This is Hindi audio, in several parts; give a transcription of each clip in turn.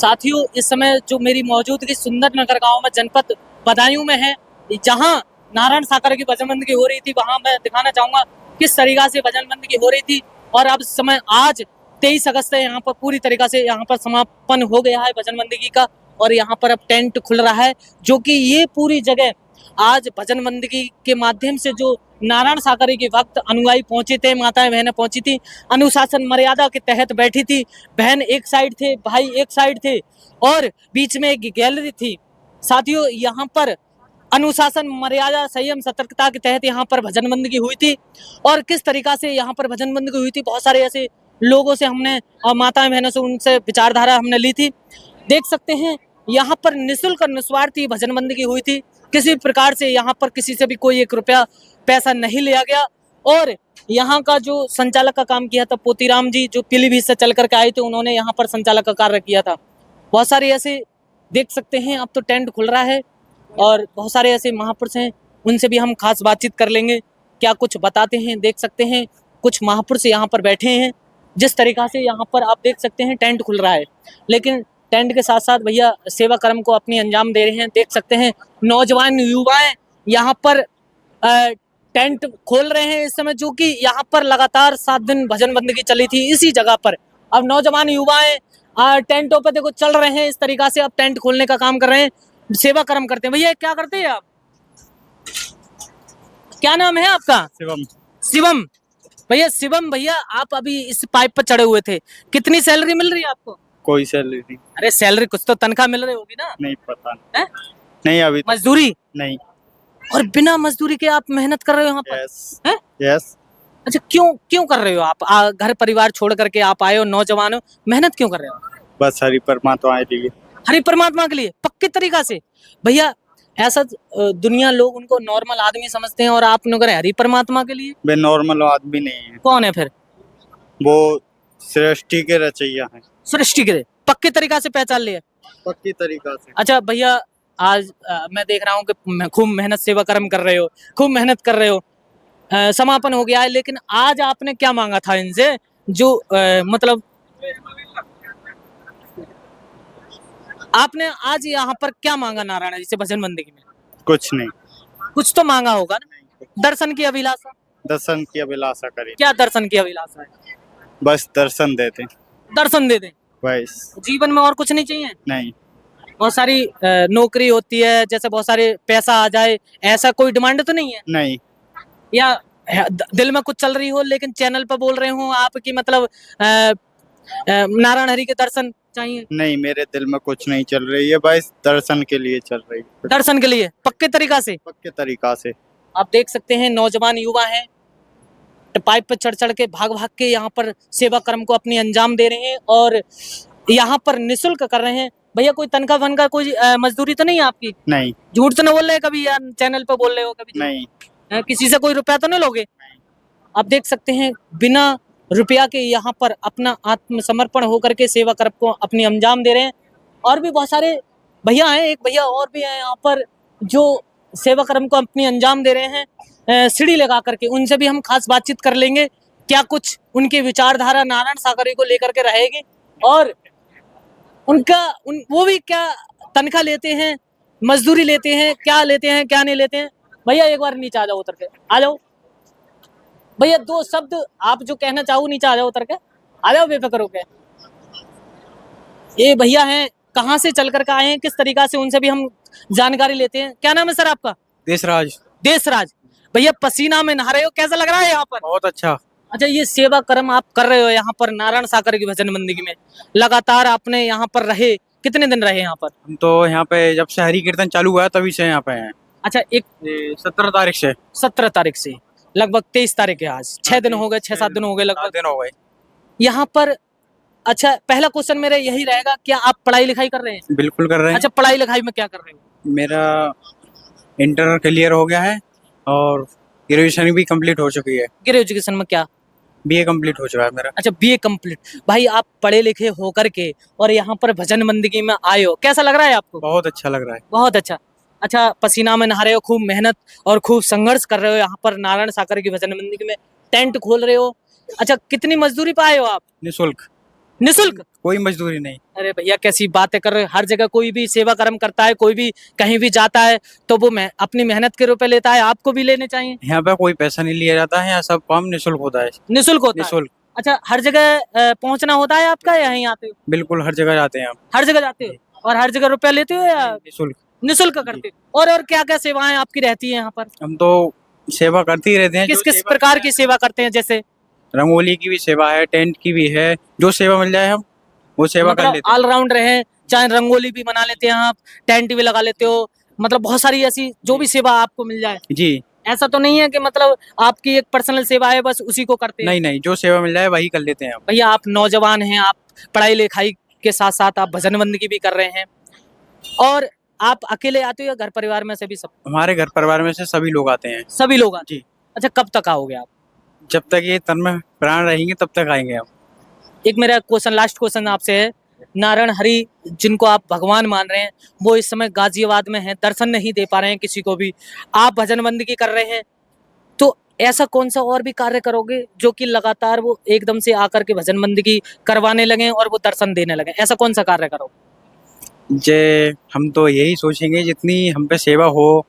साथियों, इस समय जो मेरी मौजूदगी सुंदर नगर गांव में जनपद बदायूं में है, जहां नारायण सागर की भजन बंदगी हो रही थी, वहां मैं दिखाना चाहूंगा किस तरीका से भजन बंदगी हो रही थी। और अब समय आज 23 अगस्त है, यहाँ पर पूरी तरीका से यहाँ पर समापन हो गया है भजन बंदगी का। और यहाँ पर अब टेंट खुल रहा है, जो कि ये पूरी जगह आज भजन बंदगी के माध्यम से जो नारायण सागर के भक्त अनुयायी पहुंचे थे, माताएं बहनें पहुंची थी, अनुशासन मर्यादा के तहत बैठी थी। बहन एक साइड थे, भाई एक साइड थे और बीच में एक गैलरी थी। साथियों, यहाँ पर अनुशासन मर्यादा संयम सतर्कता के तहत यहाँ पर भजन बंदगी हुई थी। और किस तरीका से यहाँ पर भजन बंदगी हुई थी, बहुत सारे ऐसे लोगों से हमने और माताएं बहनों से उनसे विचारधारा हमने ली थी। देख सकते हैं यहाँ पर निःशुल्क और निस्वार्थी भजन बंदगी हुई थी। किसी प्रकार से यहाँ पर किसी से भी कोई 1 रुपया पैसा नहीं लिया गया। और यहाँ का जो संचालक का काम किया था पोतीराम जी, जो पीलीभीत से चल करके आए थे, उन्होंने यहाँ पर संचालक का कार्य किया था। बहुत सारे ऐसे देख सकते हैं, अब तो टेंट खुल रहा है और बहुत सारे ऐसे महापुरुष हैं, उनसे भी हम खास बातचीत कर लेंगे, क्या कुछ बताते हैं। देख सकते हैं कुछ महापुरुष यहाँ पर बैठे हैं। जिस तरीका से यहाँ पर आप देख सकते हैं टेंट खुल रहा है, लेकिन टेंट के साथ साथ भैया सेवा कर्म को अपनी अंजाम दे रहे हैं। देख सकते हैं नौजवान युवाएं यहाँ पर टेंट खोल रहे हैं इस समय, जो कि यहाँ पर लगातार 7 दिन भजन बंदगी चली थी इसी जगह पर। अब नौजवान युवाएं टेंटों पे देखो चल रहे हैं, इस तरीका से अब टेंट खोलने का काम कर रहे हैं, सेवा कर्म करते हैं। भैया क्या करते हैं आप, क्या नाम है आपका? शिवम। शिवम भैया। शिवम भैया, आप अभी इस पाइप पर चढ़े हुए थे, कितनी सैलरी मिल रही है आपको? कोई सैलरी नहीं। अरे सैलरी कुछ तो तनख्वाह मिल रही होगी ना? नहीं पता है? नहीं अभी मजदूरी? नहीं। और बिना मजदूरी के आप मेहनत कर रहे हो यहाँ पर? यस हैं? यस। अच्छा, क्यों क्यों कर रहे हो आप? घर परिवार छोड़ करके आप आए हो, नौजवान हो, मेहनत क्यों कर रहे हो? बस हरि परमात्मा के लिए। हरि परमात्मा के लिए पक्के तरीका से। भैया ऐसा दुनिया लोग उनको नॉर्मल आदमी समझते हैं और आप लोग हरि परमात्मा के लिए। वे नॉर्मल आदमी नहीं है, कौन है फिर? वो सृष्टि के रचैया हैं। सृष्टि के पक्के तरीका से पहचान लिया। पक्की तरीका से। अच्छा भैया, आज मैं देख रहा हूँ कि खूब मेहनत सेवा कर्म कर रहे हो, खूब मेहनत कर रहे हो। समापन हो गया है, लेकिन आज आपने क्या मांगा था इनसे, जो मतलब आपने आज यहाँ पर क्या मांगा नारायण जी से भजन बंदगी में? कुछ नहीं। कुछ तो मांगा होगा ना? दर्शन की अभिलाषा? दर्शन की अभिलाषा करी। क्या दर्शन की अभिलाषा है? बस दर्शन देते। दर्शन दे दें, बस। जीवन में और कुछ नहीं चाहिए? नहीं। बहुत सारी नौकरी होती है, जैसे बहुत सारे पैसा आ जाए, ऐसा कोई डिमांड तो नहीं है? नहीं। या दिल में कुछ चल रही हो लेकिन चैनल पर बोल रहे हो आपकी मतलब नारायण हरि के दर्शन चाहिए? नहीं, मेरे दिल में कुछ नहीं चल रही है, बस दर्शन के लिए चल रही है। दर्शन के लिए पक्के तरीका से? पक्के तरीका से। आप देख सकते हैं नौजवान युवा हैं, पाइप पर चढ़ चढ़ के भाग भाग के यहाँ पर सेवा कर्म को अपनी अंजाम दे रहे हैं और यहाँ पर निःशुल्क कर रहे हैं। भैया कोई तनख्वाह वनख्वाह कोई मजदूरी तो नहीं है आपकी? नहीं। झूठ तो नहीं बोल रहे कभी यार, चैनल पर बोल रहे हो कभी? नहीं। किसी से कोई रुपया तो नहीं लोगे? आप देख सकते हैं बिना रुपया के यहाँ पर अपना आत्मसमर्पण होकर के सेवा कर्म को अपनी अंजाम दे रहे हैं। और भी बहुत सारे भैया हैं, एक भैया और भी हैं यहाँ पर जो सेवा कर्म को अपनी अंजाम दे रहे हैं सीढ़ी लगा करके। उनसे भी हम खास बातचीत कर लेंगे, क्या कुछ उनकी विचारधारा नारायण सागर को लेकर के रहेगी और वो भी क्या तनख्वाह लेते हैं, मजदूरी लेते हैं, क्या लेते हैं क्या नहीं लेते हैं। भैया एक बार नीचे आ जाओ, उतर के आ जाओ भैया, 2 शब्द आप जो कहना चाहो नीचे आ जाओ, उतर के आ जाओ, बेफिक्र होके। ये भैया हैं, कहाँ से चल कर के आए हैं, किस तरीका से, उनसे भी हम जानकारी लेते हैं। क्या नाम है सर आपका? देशराज। देशराज भैया, पसीना में नहा रहे हो, कैसा लग रहा है यहाँ पर? बहुत अच्छा। अच्छा, ये सेवा कर्म आप कर रहे हो यहाँ पर नारायण सागर की भजन बंदगी में, लगातार आपने यहाँ पर रहे, कितने दिन रहे यहाँ पर? हम तो यहाँ पे जब से हरि कीर्तन चालू हुआ तभी से यहाँ पे हैं। अच्छा, 17 तारीख से। 17 तारीख से लगभग 23 तारीख है आज, 6 दिन हो गए, 6-7 दिन हो गए लगभग। 7 दिन हो गए यहाँ पर। अच्छा, पहला क्वेश्चन मेरा यही रहेगा, क्या आप पढ़ाई लिखाई कर रहे हैं? बिल्कुल कर रहे हैं। अच्छा, पढ़ाई लिखाई में क्या कर रहे हो? मेरा इंटर क्लियर हो गया है और ग्रेजुएशन भी कंप्लीट हो चुकी है। ग्रेजुएशन में क्या? बीए कंप्लीट हो चुका है मेरा। अच्छा, बीए कंप्लीट। भाई आप पढ़े लिखे होकर के और यहाँ पर भजन बंदगी में आए हो, कैसा लग रहा है आपको? बहुत अच्छा लग रहा है। बहुत अच्छा। अच्छा, पसीना में नहा रहे हो, खूब मेहनत और खूब संघर्ष कर रहे हो यहाँ पर नारायण सागर की भजन बंदगी में, टेंट खोल रहे हो। अच्छा, कितनी मजदूरी पे आए हो आप? निःशुल्क। निशुल्क? कोई मजदूरी नहीं। अरे भैया कैसी बातें कर रहे हो, हर जगह कोई भी सेवा कर्म करता है, कोई भी कहीं भी जाता है तो वो अपनी मेहनत के रुपए लेता है, आपको भी लेने चाहिए। यहाँ पे कोई पैसा नहीं लिया जाता है, यहाँ सब काम निःशुल्क होता है। निशुल्क होता है? निःशुल्क, अच्छा, हर जगह पहुंचना होता है आपका, या यहीं आते हो? बिल्कुल हर जगह जाते हैं हम। हर जगह जाते हो और हर जगह रुपया लेते हो या निःशुल्क। निशुल्क करते हो? और क्या क्या सेवाएं आपकी रहती हैं यहाँ पर? हम तो सेवा करते ही रहते हैं। किस जो किस सेवा प्रकार मिल की सेवा करते हैं? जैसे रंगोली की भी सेवा है, टेंट की भी है, जो सेवा मिल जाए हम वो सेवा कर मतलब लेते हैं। ऑलराउंडर हैं, चाहे रंगोली भी बना लेते हैं आप, टेंट भी लगा लेते हो, मतलब बहुत सारी ऐसी जो भी सेवा आपको मिल जाए। जी, ऐसा तो नहीं है कि मतलब आपकी एक पर्सनल सेवा है बस उसी को करते हैं? नहीं नहीं, जो सेवा मिल जाए वही कर लेते हैं हम। भैया आप नौजवान हैं, आप पढ़ाई लिखाई के साथ साथ आप भजन बंदगी भी कर रहे हैं, और आप अकेले आते हो या घर परिवार में से भी सब? हमारे घर परिवार में से सभी लोग आते हैं। सभी लोग आते जी, हैं। अच्छा, कब तक आओगे आप? जब तक ये तन में प्राण रहेंगे तब तक आएंगे हम। एक मेरा क्वेश्चन, लास्ट क्वेश्चन आपसे है, नारायण हरि जिनको आप भगवान मान रहे हैं वो इस समय गाजियाबाद में हैं, दर्शन नहीं दे पा रहे हैं किसी को भी, आप भजन बंदगी कर रहे हैं, तो ऐसा कौन सा और भी कार्य करोगे जो कि लगातार वो एकदम से आकर के भजन बंदगी करवाने लगे और वो दर्शन देने लगे? ऐसा कौन सा कार्य करोगे? जे हम तो यही सोचेंगे जितनी हम पे सेवा हो,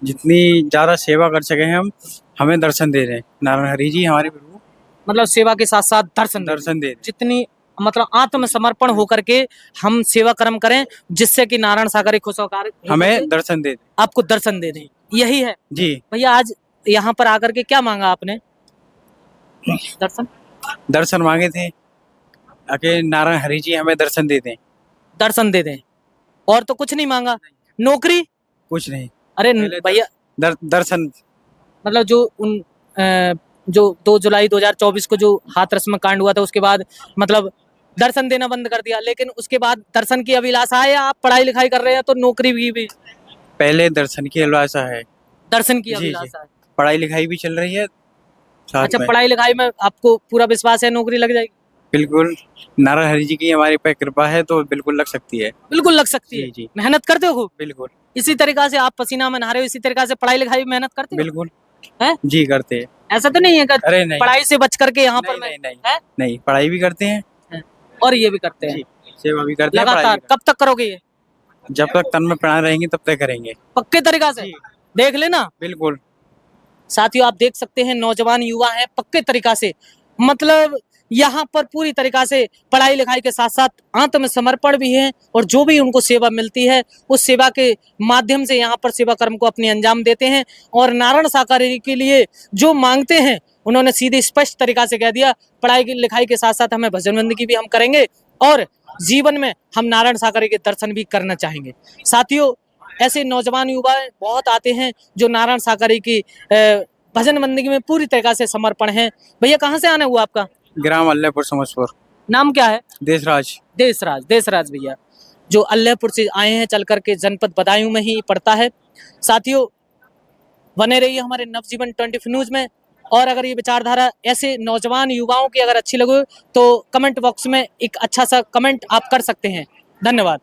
जितनी ज्यादा सेवा कर सके हम, हमें दर्शन दे रहे हैं नारायण हरि जी हमारे प्रभु। मतलब सेवा के साथ साथ दर्शन दें। दर्शन दे रहे हैं। जितनी मतलब आत्मसमर्पण होकर के हम सेवा कर्म करें जिससे कि नारायण सागर खुश होकर हमें दर्शन दे रहे हैं। आपको दर्शन दे दें, यही है जी, भैया। आज यहाँ पर आकर के क्या मांगा आपने? दर्शन? दर्शन मांगे थे आके नारायण हरि जी हमें दर्शन दे दें। दर्शन दे दें, और तो कुछ नहीं मांगा? नौकरी? कुछ नहीं, अरे पहले भैया दर्शन। मतलब जो जो 2 जुलाई 2024 को जो हाथरस में कांड हुआ था उसके बाद मतलब दर्शन देना बंद कर दिया, लेकिन उसके बाद दर्शन की अभिलाषा है, या आप पढ़ाई लिखाई कर रहे हैं तो नौकरी की भी? पहले दर्शन की अभिलाषा है। दर्शन की जी, जी। अभिलाषा है। पढ़ाई लिखाई भी चल रही है साथ अच्छा, में। पढ़ाई लिखाई में आपको पूरा विश्वास है नौकरी लग जाएगी? बिल्कुल, नारायण हरि जी की हमारे पे कृपा है तो बिल्कुल लग सकती है। बिल्कुल लग सकती है। जी, जी। मेहनत करते हो खूब? बिल्कुल, इसी तरीका से आप पसीना में नहा रहे हो, इसी तरीका से पढ़ाई लिखाई में मेहनत करते हो? बिल्कुल। हैं? जी करते हैं। ऐसा तो नहीं है कि अरे नहीं, पढ़ाई से बच करके यहाँ पर नहीं, नहीं, हैं? नहीं, पढ़ाई भी करते हैं। हैं। और ये भी करते हैं जी, सेवा भी करते हैं, पढ़ाई लगातार? भी करते कब तक करोगे ये? हैं। जब तक तन में प्राण रहेंगे तब तक करेंगे। पक्के तरीका से? जी। देख लेना बिल्कुल। साथियों, आप देख सकते हैं नौजवान युवा हैं पक्के तरीका से, मतलब यहाँ पर पूरी तरीका से पढ़ाई लिखाई के साथ साथ आत्मसमर्पण भी है, और जो भी उनको सेवा मिलती है उस सेवा के माध्यम से यहाँ पर सेवा कर्म को अपने अंजाम देते हैं। और नारायण साकारी के लिए जो मांगते हैं उन्होंने सीधे स्पष्ट तरीका से कह दिया, पढ़ाई लिखाई के साथ साथ हमें भजन बंदगी भी हम करेंगे और जीवन में हम नारायण साकारी के दर्शन भी करना चाहेंगे। साथियों, ऐसे नौजवान युवा बहुत आते हैं जो नारायण साकारी की भजन बंदगी में पूरी तरीका से समर्पण है। भैया कहाँ से आना हुआ आपका? ग्राम अल्लाहपुर समझपुर। नाम क्या है? देशराज। देशराज। देशराज भैया जो अल्लाहपुर से आए हैं चल करके, जनपद बदायूं में ही पड़ता है। साथियों, बने रहिए हमारे नवजीवन 24 न्यूज में, और अगर ये विचारधारा ऐसे नौजवान युवाओं की अगर अच्छी लगे तो कमेंट बॉक्स में एक अच्छा सा कमेंट आप कर सकते हैं। धन्यवाद।